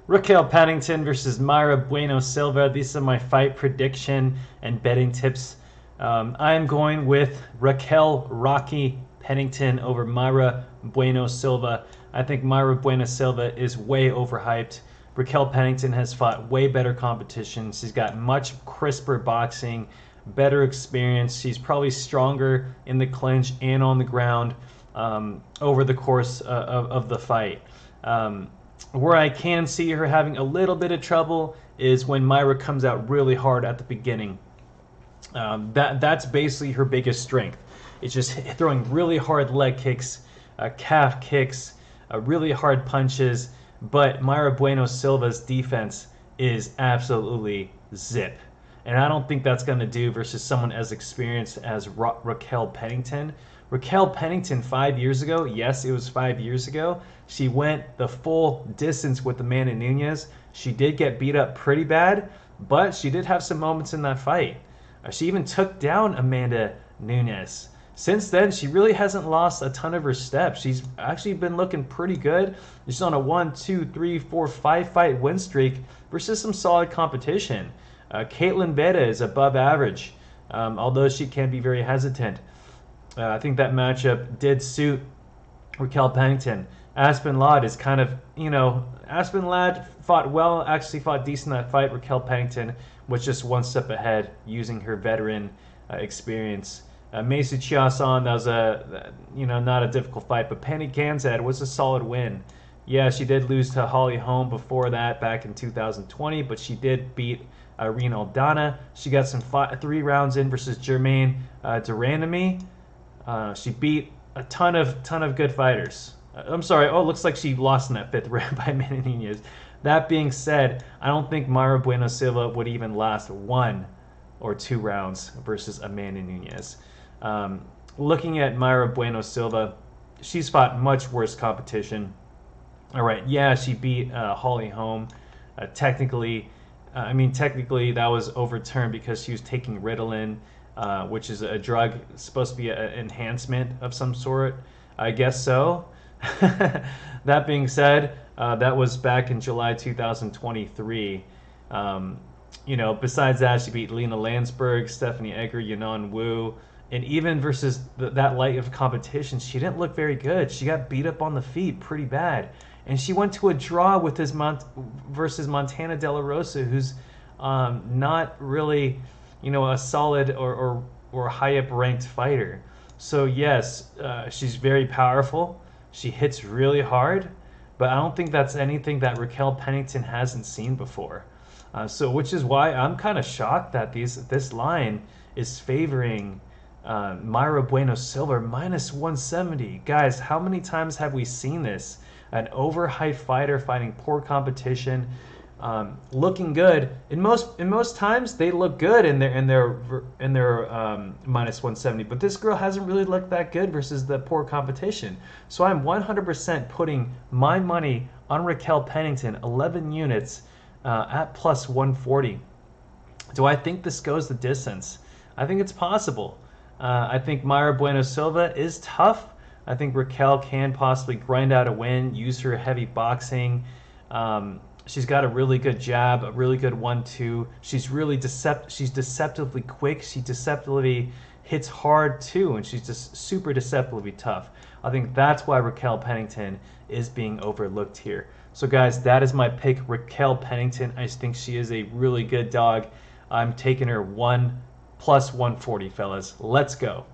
Raquel Pennington versus Mayra Beuno Silva. These are my fight prediction and betting tips. I am going with Raquel Rocky Pennington over Mayra Beuno Silva. I think Mayra Beuno Silva is way overhyped. Raquel Pennington has fought way better competition. She's got much crisper boxing, better experience. She's probably stronger in the clinch and on the ground over the course of the fight. Where I can see her having a little bit of trouble is when Mayra comes out really hard at the beginning. That's basically her biggest strength. It's just throwing really hard leg kicks, calf kicks, really hard punches. But Mayra Beuno Silva's defense is absolutely zip. And I don't think that's going to do versus someone as experienced as Raquel Pennington. Raquel Pennington 5 years ago, yes, it was 5 years ago, she went the full distance with Amanda Nunes. She did get beat up pretty bad, but she did have some moments in that fight. She even took down Amanda Nunes. Since then, she really hasn't lost a ton of her steps. She's actually been looking pretty good. She's on a 1, 2, 3, 4, 5 fight win streak versus some solid competition. Caitlin Beta is above average, although she can be very hesitant. I think that matchup did suit Raquel Pennington. Aspen Ladd is kind of, Aspen Ladd fought well, actually fought decent in that fight. Raquel Pennington was just one step ahead using her veteran experience. Macy Chiasson, that was not a difficult fight, but Penny Ganzad was a solid win. Yeah, she did lose to Holly Holm before that back in 2020, but she did beat Irene Aldana. She got some 3 rounds in versus Germaine Durandamy. She beat a ton of good fighters. I'm sorry. Oh, it looks like she lost in that 5th round by Amanda Nunes. That being said, I don't think Mayra Beuno Silva would even last 1 or 2 rounds versus Amanda Nunes. Looking at Mayra Beuno Silva, she's fought much worse competition. All right, yeah, she beat Holly Holm. Technically, that was overturned because she was taking Ritalin, which is a drug supposed to be an enhancement of some sort. I guess so. That being said, that was back in July 2023. Besides that, she beat Lena Landsberg, Stephanie Egger, Yanan Wu, and even versus that light of competition, she didn't look very good. She got beat up on the feet pretty bad, and she went to a draw with versus Montana De La Rosa, who's not really, a solid or high up ranked fighter. So yes, she's very powerful. She hits really hard, but I don't think that's anything that Raquel Pennington hasn't seen before. Which is why I'm kind of shocked that this line is favoring Mayra Beuno Silva minus 170. Guys, how many times have we seen this? An overhyped fighter fighting poor competition, looking good. In most times they look good in their minus 170, but this girl hasn't really looked that good versus the poor competition. So I'm 100% putting my money on Raquel Pennington, 11 units. At plus 140. Do I think this goes the distance? I think it's possible. I think Mayra Beuno Silva is tough. I think Raquel can possibly grind out a win, use her heavy boxing. She's got a really good jab, a really good 1-2. She's really she's deceptively quick. She deceptively hits hard too, and she's just super deceptively tough. I think that's why Raquel Pennington is being overlooked here. So guys, that is my pick, Raquel Pennington. I just think she is a really good dog. I'm taking her 1 plus 140, fellas. Let's go.